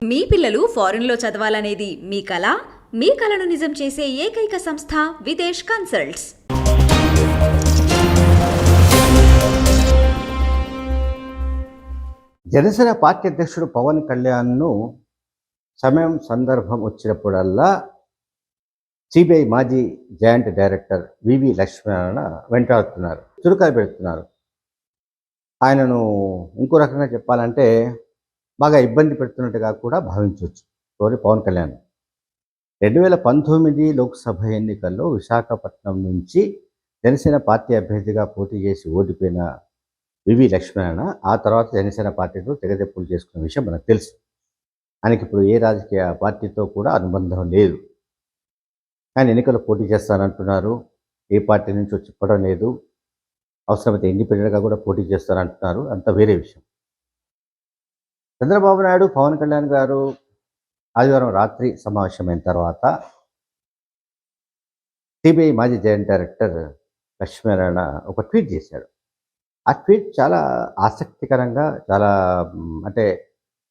మీ పిల్లలు ఫారెన్లో చదవాలనేది మీ కల? మీ కలను నిజం చేసే ఏకైక సంస్థ విదేశ్ కన్సల్ట్స్. జనసేన పార్టీ అధ్యక్షుడు పవన్ కళ్యాణ్ను సమయం సందర్భం వచ్చినప్పుడల్లా సిబిఐ మాజీ జాయింట్ డైరెక్టర్ వివి లక్ష్మీనారాయణ వెంటాడుతున్నారు, చురుకాయ పెడుతున్నారు. ఆయనను ఇంకో రకంగా చెప్పాలంటే బాగా ఇబ్బంది పెడుతున్నట్టుగా కూడా భావించవచ్చు. పవన్ కళ్యాణ్ 2019 లోక్సభ ఎన్నికల్లో విశాఖపట్నం నుంచి జనసేన పార్టీ అభ్యర్థిగా పోటీ చేసి ఓడిపోయిన వివి లక్ష్మీనారాయణ ఆ తర్వాత జనసేన పార్టీతో తెగదెప్పులు చేసుకున్న విషయం మనకు తెలుసు. ఆయనకి ఇప్పుడు ఏ రాజకీయ పార్టీతో కూడా అనుబంధం లేదు. ఆయన ఎన్నికల్లో పోటీ చేస్తానంటున్నారు. ఏ పార్టీ నుంచో చెప్పడం లేదు. అవసరమైతే ఇండిపెండెంట్గా కూడా పోటీ చేస్తారంటున్నారు. అంత వేరే విషయం. చంద్రబాబు నాయుడు, పవన్ కళ్యాణ్ గారు ఆదివారం రాత్రి సమావేశమైన తర్వాత సిబిఐ మాజీ జాయింట్ డైరెక్టర్ లక్ష్మీనారాయణ ఒక ట్వీట్ చేశాడు. ఆ ట్వీట్ చాలా ఆసక్తికరంగా, చాలా అంటే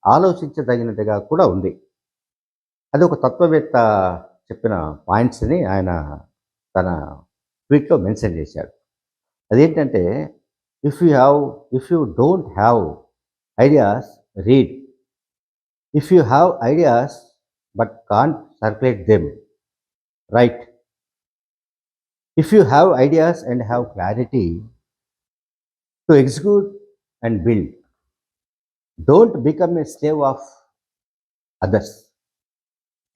ఆలోచించదగినట్టుగా కూడా ఉంది. అది ఒక తత్వవేత్త చెప్పిన పాయింట్స్ని ఆయన తన ట్వీట్లో మెన్షన్ చేశాడు. అదేంటంటే, if you don't have ideas, read. If you have ideas but can't circulate them, right. If you have ideas and have clarity to execute and build, don't become a slave of others.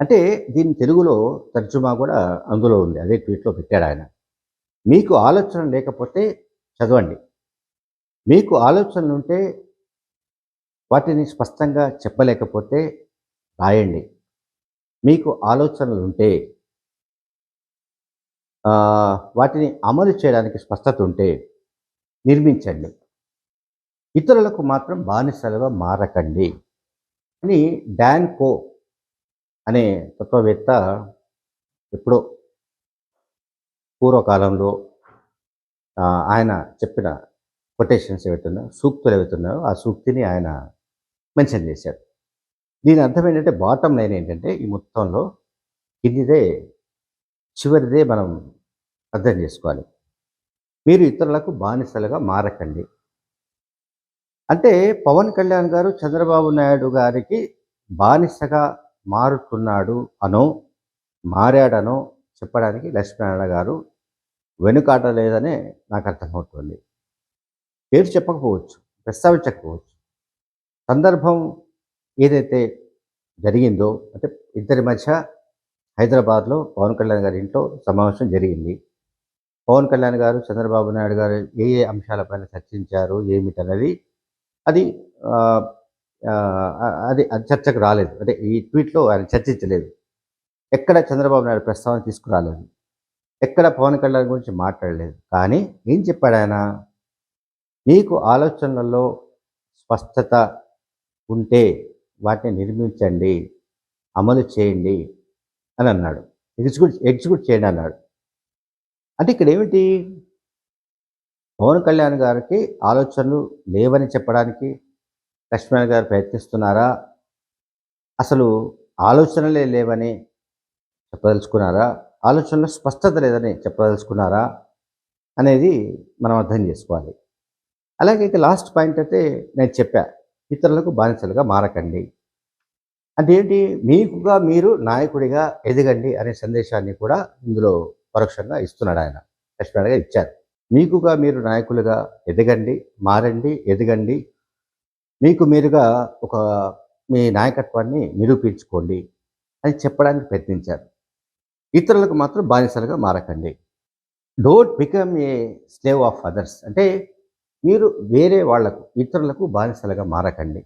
అంటే దీని తెలుగులో తర్జుమా కూడా అందులో ఉంది, అదే ట్వీట్లో పెట్టాడు ఆయన. మీకు ఆలోచన లేకపోతే చదవండి, మీకు ఆలోచనలు ఉంటే వాటిని స్పష్టంగా చెప్పలేకపోతే రాయండి, మీకు ఆలోచనలు ఉంటే వాటిని అమలు చేయడానికి స్పష్టత ఉంటే నిర్మించండి, ఇతరులకు మాత్రం బానిసలుగా మారకండి అని డాన్ కో అనే తత్వవేత్త ఎప్పుడో పూర్వకాలంలో ఆయన చెప్పిన కొటేషన్స్ ఏవైతున్నాయో, సూక్తులు ఏవైతున్నాయో ఆ సూక్తిని ఆయన మెన్షన్ చేశాడు. దీని అర్థం ఏంటంటే, బాటమ్ లైన్ ఏంటంటే, ఈ మొత్తంలో కిందిదే చివరిదే మనం అర్థం చేసుకోవాలి. మీరు ఇతరులకు బానిసలుగా మారకండి అంటే పవన్ కళ్యాణ్ గారు చంద్రబాబు నాయుడు గారికి బానిసగా మారుతున్నాడు అనో మారాడనో చెప్పడానికి లక్ష్మీనారాయణ గారు వెనుకాట లేదనే నాకు అర్థమవుతుంది. పేరు చెప్పకపోవచ్చు, ప్రస్తావించకపోవచ్చు, సందర్భం ఏదైతే జరిగిందో, అంటే ఇద్దరి మధ్య హైదరాబాద్లో పవన్ కళ్యాణ్ గారి ఇంట్లో సమావేశం జరిగింది. పవన్ కళ్యాణ్ గారు చంద్రబాబు నాయుడు గారు ఏ ఏ అంశాలపైన చర్చించారు ఏమిటన్నది అది అది చర్చకు రాలేదు. అంటే ఈ ట్వీట్లో ఆయన చర్చించలేదు. ఎక్కడ చంద్రబాబు నాయుడు ప్రస్తావన తీసుకురాలేదు, ఎక్కడ పవన్ కళ్యాణ్ గురించి మాట్లాడలేదు. కానీ ఏం చెప్పాడు ఆయన? మీకు ఆలోచనలలో స్పష్టత ఉంటే వాటిని నిర్మించండి, అమలు చేయండి అని అన్నాడు. ఎగ్జిక్యూట్ చేయండి అన్నాడు. అంటే ఇక్కడ ఏమిటి? పవన్ కళ్యాణ్ గారికి ఆలోచనలు లేవని చెప్పడానికి లక్ష్మణ్ గారు ప్రయత్నిస్తున్నారా? అసలు ఆలోచనలే లేవని చెప్పదలుచుకున్నారా? ఆలోచనలో స్పష్టత లేదని చెప్పదలుచుకున్నారా అనేది మనం అర్థం చేసుకోవాలి. అలాగే ఇక లాస్ట్ పాయింట్ అయితే నేను చెప్పా, ఇతరులకు బానిసలుగా మారకండి అంటే ఏంటి? మీకుగా మీరు నాయకుడిగా ఎదగండి అనే సందేశాన్ని కూడా ఇందులో పరోక్షంగా ఇస్తున్నాడు ఆయన. లక్ష్మణ్ గారు ఇచ్చారు. మీకుగా మీరు నాయకులుగా ఎదగండి, మారండి, ఎదగండి, మీకు మీరుగా ఒక మీ నాయకత్వాన్ని నిరూపించుకోండి అని చెప్పడానికి ప్రయత్నించారు. ఇతరులకు మాత్రం బానిసలుగా మారకండి. Don't become a slave of others అంటే మీరు వేరే వాళ్లకు, ఇతరులకు బానిసలుగా మారకండి.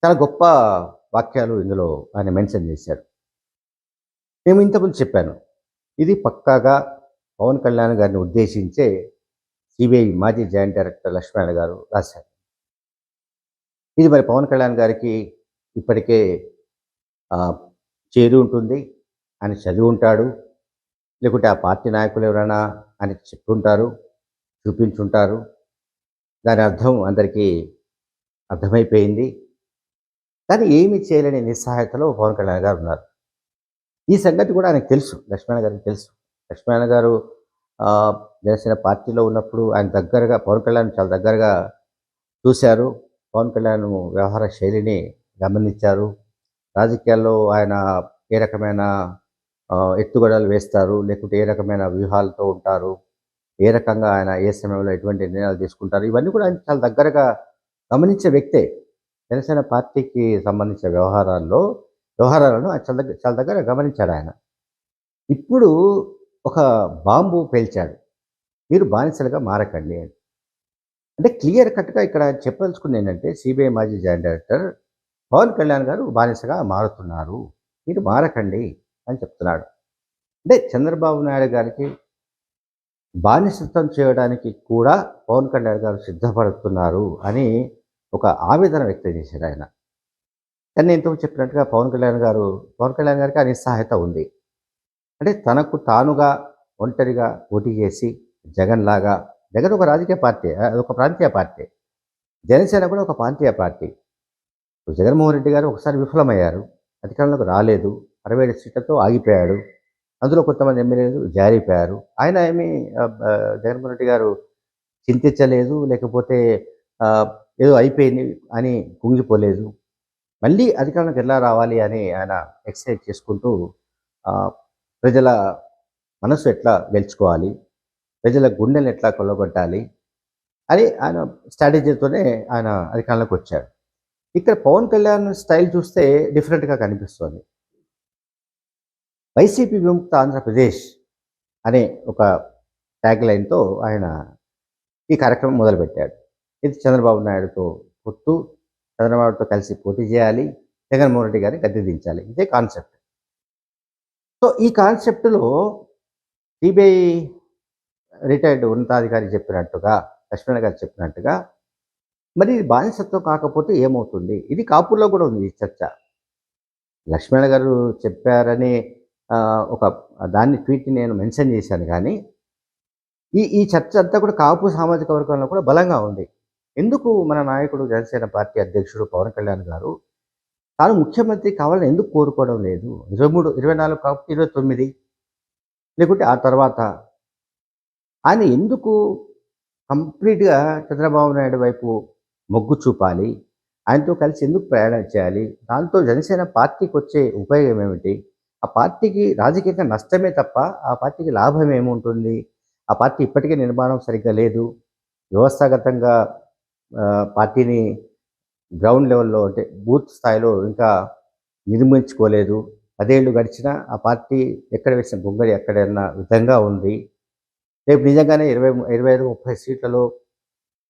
చాలా గొప్ప వాక్యాలు ఇందులో ఆయన మెన్షన్ చేశాడు. నేను ఇంతకుముందు చెప్పాను, ఇది పక్కాగా పవన్ కళ్యాణ్ గారిని ఉద్దేశించే సిబిఐ మాజీ జాయింట్ డైరెక్టర్ లక్ష్మణ్ గారు రాశారు. ఇది మరి పవన్ కళ్యాణ్ గారికి ఇప్పటికే చేరి ఉంటుంది, ఆయన చదివి ఉంటాడు, లేకుంటే ఆ పార్టీ నాయకులు ఎవరైనా ఆయనకి చెప్పుంటారు, చూపించుంటారు. దాని అర్థం అందరికీ అర్థమైపోయింది. కానీ ఏమీ చేయలేని నిస్సహాయతలో పవన్ కళ్యాణ్ గారు ఉన్నారు. ఈ సంగతి కూడా ఆయనకు తెలుసు. లక్ష్మణ గారికి తెలుసు. లక్ష్మణ గారు జనసేన పార్టీలో ఉన్నప్పుడు ఆయన దగ్గరగా పవన్ కళ్యాణ్ చాలా దగ్గరగా చూశారు. పవన్ కళ్యాణ్ వ్యవహార శైలిని గమనించారు. రాజకీయాల్లో ఆయన ఏ రకమైన ఎత్తుగడలు వేస్తారు, లేకుంటే ఏ రకమైన వ్యూహాలతో ఉంటారు, ఏ రకంగా ఆయన ఏ సమయంలో ఎటువంటి నిర్ణయాలు తీసుకుంటారు, ఇవన్నీ కూడా ఆయన చాలా దగ్గరగా గమనించే వ్యక్తే. జనసేన పార్టీకి సంబంధించిన వ్యవహారాలను ఆయన చాలా దగ్గర గమనించాడు ఆయన. ఇప్పుడు ఒక బాంబు పేల్చాడు. మీరు బానిసలుగా మారకండి అని. అంటే క్లియర్ కట్గా ఇక్కడ ఆయన చెప్పదలుచుకుంది ఏంటంటే, సిబిఐ మాజీ జాయింట్ డైరెక్టర్ పవన్ కళ్యాణ్ గారు బానిసగా మారుతున్నారు, మీరు మారకండి అని చెప్తున్నాడు. అంటే చంద్రబాబు నాయుడు గారికి బానిసత్వం చేయడానికి కూడా పవన్ కళ్యాణ్ గారు సిద్ధపడుతున్నారు అని ఒక ఆవేదన వ్యక్తం చేశారు ఆయన. కానీ నేను ఇంతకు చెప్పినట్టుగా పవన్ కళ్యాణ్ గారికి ఆ నిస్సహాయత ఉంది. అంటే తనకు తానుగా ఒంటరిగా పోటీ చేసి జగన్ ఒక రాజకీయ పార్టీ, అదొక ప్రాంతీయ పార్టీ. జనసేన కూడా ఒక ప్రాంతీయ పార్టీ. జగన్మోహన్ రెడ్డి గారు ఒకసారి విఫలమయ్యారు, అధికారంలోకి రాలేదు, 67 సీట్లతో ఆగిపోయాడు. అందులో కొంతమంది ఎమ్మెల్యేలు జారిపోయారు. ఆయన జగన్మోహన్ రెడ్డి గారు చింతించలేదు, లేకపోతే ఏదో అయిపోయింది అని కుంగిపోలేదు. మళ్ళీ అధికారంలోకి ఎలా రావాలి అని ఆయన ఎక్సర్సైజ్ చేసుకుంటూ ప్రజల మనసు ఎట్లా గెలుచుకోవాలి, ప్రజల గుండెలను ఎట్లా కొల్లగొట్టాలి అని ఆయన స్ట్రాటజీతోనే ఆయన అధికారంలోకి వచ్చాడు. ఇక్కడ పవన్ కళ్యాణ్ స్టైల్ చూస్తే డిఫరెంట్గా కనిపిస్తుంది. వైసీపీ విముక్త ఆంధ్రప్రదేశ్ అనే ఒక ట్యాగ్ లైన్తో ఆయన ఈ కార్యక్రమం మొదలుపెట్టాడు. ఇది చంద్రబాబు నాయుడుతో పొత్తు, చంద్రబాబుతో కలిసి పోటీ చేయాలి, జగన్మోహన్ రెడ్డి గారిని గద్దె దించాలి, ఇదే కాన్సెప్ట్. సో ఈ కాన్సెప్ట్లో సిబిఐ రిటైర్డ్ ఉన్నతాధికారి చెప్పినట్టుగా, లక్ష్మణ గారు చెప్పినట్టుగా, మరి బానిసత్వం కాకపోతే ఏమవుతుంది? ఇది కాపుల్లో కూడా ఉంది ఈ చర్చ. లక్ష్మణ గారు చెప్పారని ఒక దాన్ని ట్వీట్ని నేను మెన్షన్ చేశాను. కానీ ఈ చర్చ అంతా కూడా కాపు సామాజిక వర్గంలో కూడా బలంగా ఉంది. ఎందుకు మన నాయకుడు, జనసేన పార్టీ అధ్యక్షుడు పవన్ కళ్యాణ్ గారు తాను ముఖ్యమంత్రి కావాలని ఎందుకు కోరుకోవడం లేదు? 23, 24 కాకపోతే 29, లేకుంటే ఆ తర్వాత ఆయన ఎందుకు కంప్లీట్గా చంద్రబాబు నాయుడు వైపు మొగ్గు చూపాలి? ఆయనతో కలిసి ఎందుకు ప్రయాణం చేయాలి? దాంతో జనసేన పార్టీకి వచ్చే ఉపయోగం ఏమిటి? ఆ పార్టీకి రాజకీయంగా నష్టమే తప్ప ఆ పార్టీకి లాభం ఏముంటుంది? ఆ పార్టీ ఇప్పటికే నిర్మాణం సరిగ్గా లేదు. వ్యవస్థాగతంగా పార్టీని గ్రౌండ్ లెవెల్లో, అంటే బూత్ స్థాయిలో ఇంకా నిర్మించుకోలేదు. 10 ఏళ్ళు గడిచినా ఆ పార్టీ ఎక్కడ వేసిన గొంగళి ఎక్కడన్నా విధంగా ఉంది. రేపు నిజంగానే 25-30 సీట్లలో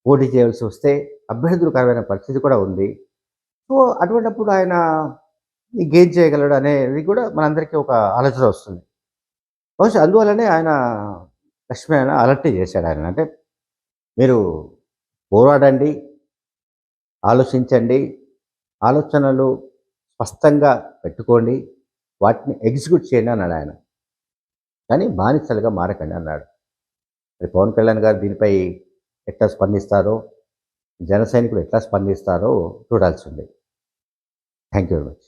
పోటీ చేయాల్సి వస్తే అభ్యర్థులు కరువైన పరిస్థితి కూడా ఉంది. సో అటువంటిప్పుడు ఆయన గెయిన్ చేయగలడు అనేది కూడా మనందరికీ ఒక ఆలోచన వస్తుంది. బహుశా అందువల్లనే ఆయన లక్ష్మణ అలర్ట్ చేశాడు ఆయన. అంటే మీరు పోరాడండి, ఆలోచించండి, ఆలోచనలు స్పష్టంగా పెట్టుకోండి, వాటిని ఎగ్జిక్యూట్ చేయండి అన్నాడు ఆయన. కానీ బానిసలుగా మారకండి అన్నాడు. మరి పవన్ కళ్యాణ్ గారు దీనిపై ఎట్లా స్పందిస్తారో, జన సైనికులు ఎట్లా స్పందిస్తారో చూడాల్సి ఉంది. Thank you very much.